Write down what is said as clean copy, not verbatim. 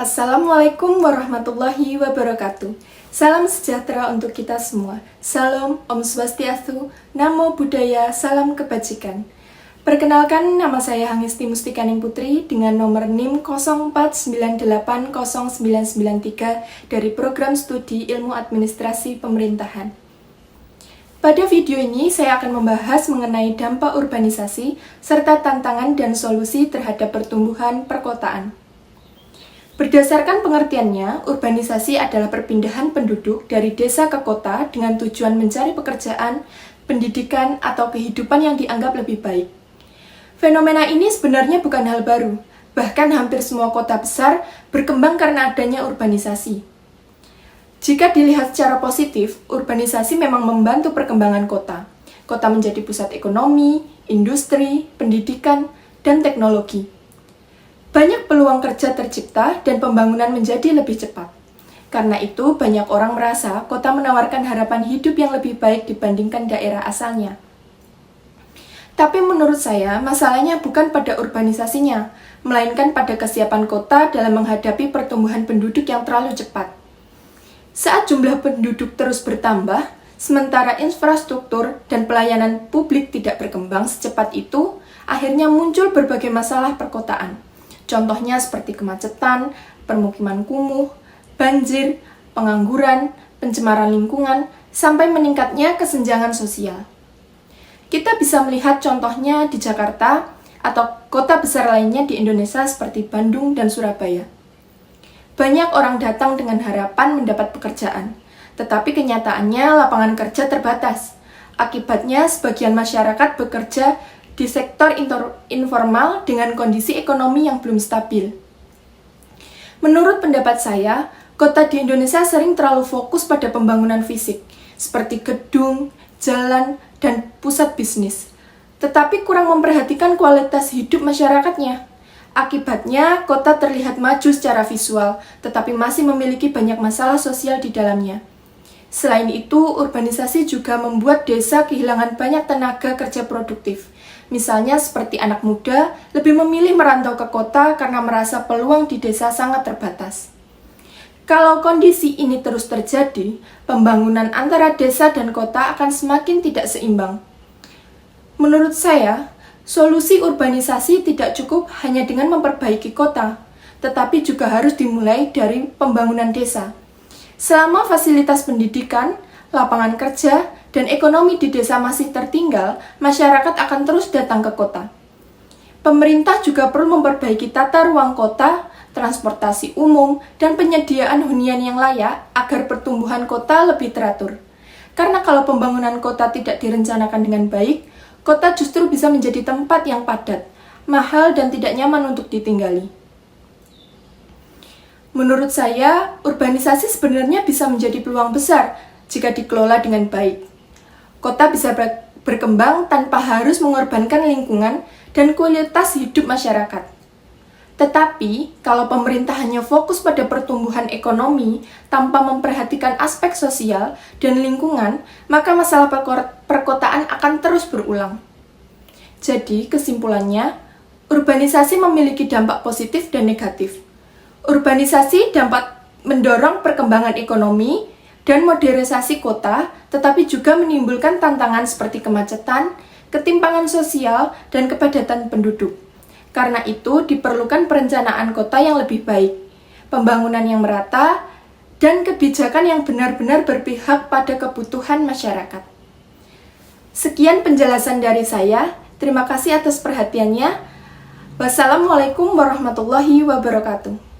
Assalamualaikum warahmatullahi wabarakatuh. Salam sejahtera untuk kita semua. Salam, Om Swastiastu, Namo Buddhaya, salam kebajikan. Perkenalkan, nama saya Hangisti Mustikaning Putri dengan nomor NIM 04980993 dari Program Studi Ilmu Administrasi Pemerintahan. Pada video ini, saya akan membahas mengenai dampak urbanisasi serta tantangan dan solusi terhadap pertumbuhan perkotaan. Berdasarkan pengertiannya, urbanisasi adalah perpindahan penduduk dari desa ke kota dengan tujuan mencari pekerjaan, pendidikan, atau kehidupan yang dianggap lebih baik. Fenomena ini sebenarnya bukan hal baru, bahkan hampir semua kota besar berkembang karena adanya urbanisasi. Jika dilihat secara positif, urbanisasi memang membantu perkembangan kota. Kota menjadi pusat ekonomi, industri, pendidikan, dan teknologi. Banyak peluang kerja tercipta dan pembangunan menjadi lebih cepat. Karena itu, banyak orang merasa kota menawarkan harapan hidup yang lebih baik dibandingkan daerah asalnya. Tapi menurut saya, masalahnya bukan pada urbanisasinya, melainkan pada kesiapan kota dalam menghadapi pertumbuhan penduduk yang terlalu cepat. Saat jumlah penduduk terus bertambah, sementara infrastruktur dan pelayanan publik tidak berkembang secepat itu, akhirnya muncul berbagai masalah perkotaan. Contohnya seperti kemacetan, permukiman kumuh, banjir, pengangguran, pencemaran lingkungan, sampai meningkatnya kesenjangan sosial. Kita bisa melihat contohnya di Jakarta atau kota besar lainnya di Indonesia seperti Bandung dan Surabaya. Banyak orang datang dengan harapan mendapat pekerjaan, tetapi kenyataannya lapangan kerja terbatas. Akibatnya sebagian masyarakat bekerja di sektor informal dengan kondisi ekonomi yang belum stabil. Menurut pendapat saya, kota di Indonesia sering terlalu fokus pada pembangunan fisik, seperti gedung, jalan, dan pusat bisnis, tetapi kurang memperhatikan kualitas hidup masyarakatnya. Akibatnya, kota terlihat maju secara visual, tetapi masih memiliki banyak masalah sosial di dalamnya. Selain itu, urbanisasi juga membuat desa kehilangan banyak tenaga kerja produktif. Misalnya seperti anak muda lebih memilih merantau ke kota karena merasa peluang di desa sangat terbatas. Kalau kondisi ini terus terjadi, pembangunan antara desa dan kota akan semakin tidak seimbang. Menurut saya, solusi urbanisasi tidak cukup hanya dengan memperbaiki kota, tetapi juga harus dimulai dari pembangunan desa. Selama fasilitas pendidikan, lapangan kerja, dan ekonomi di desa masih tertinggal, masyarakat akan terus datang ke kota. Pemerintah juga perlu memperbaiki tata ruang kota, transportasi umum, dan penyediaan hunian yang layak agar pertumbuhan kota lebih teratur. Karena kalau pembangunan kota tidak direncanakan dengan baik, kota justru bisa menjadi tempat yang padat, mahal, dan tidak nyaman untuk ditinggali. Menurut saya, urbanisasi sebenarnya bisa menjadi peluang besar jika dikelola dengan baik. Kota bisa berkembang tanpa harus mengorbankan lingkungan dan kualitas hidup masyarakat. Tetapi, kalau pemerintah hanya fokus pada pertumbuhan ekonomi tanpa memperhatikan aspek sosial dan lingkungan, maka masalah perkotaan akan terus berulang. Jadi, kesimpulannya, urbanisasi memiliki dampak positif dan negatif. Urbanisasi dapat mendorong perkembangan ekonomi dan modernisasi kota, tetapi juga menimbulkan tantangan seperti kemacetan, ketimpangan sosial, dan kepadatan penduduk. Karena itu, diperlukan perencanaan kota yang lebih baik, pembangunan yang merata, dan kebijakan yang benar-benar berpihak pada kebutuhan masyarakat. Sekian penjelasan dari saya. Terima kasih atas perhatiannya. Wassalamualaikum warahmatullahi wabarakatuh.